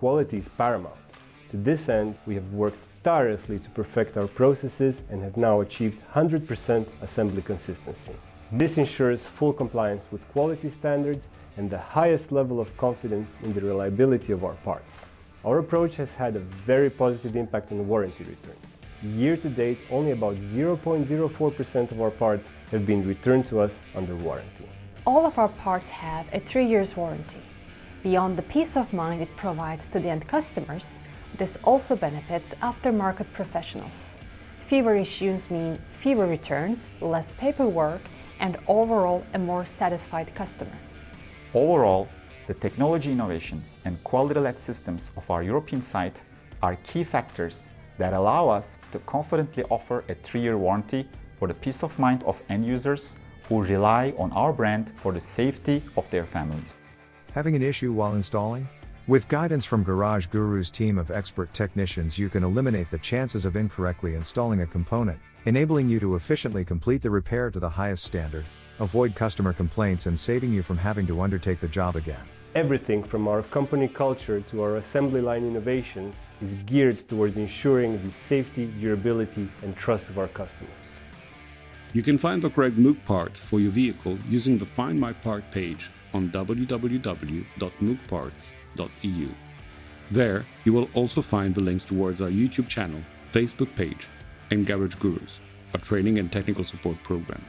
quality is paramount. To this end, we have worked tirelessly to perfect our processes and have now achieved 100% assembly consistency. This ensures full compliance with quality standards and the highest level of confidence in the reliability of our parts. Our approach has had a very positive impact on warranty returns. Year to date, only about 0.04% of our parts have been returned to us under warranty. All of our parts have a 3-year warranty. Beyond the peace of mind it provides to the end customers, this also benefits aftermarket professionals. Fewer issues mean fewer returns, less paperwork, and overall a more satisfied customer. Overall, the technology innovations and quality-led systems of our European site are key factors that allow us to confidently offer a 3-year warranty for the peace of mind of end users who rely on our brand for the safety of their families. Having an issue while installing? With guidance from Garage Guru's team of expert technicians, you can eliminate the chances of incorrectly installing a component, enabling you to efficiently complete the repair to the highest standard, avoid customer complaints, and saving you from having to undertake the job again. Everything from our company culture to our assembly line innovations is geared towards ensuring the safety, durability, and trust of our customers. You can find the correct MOOG part for your vehicle using the Find My Part page on www.moogparts.eu. There, you will also find the links towards our YouTube channel, Facebook page, and Garage Gurus, a training and technical support program.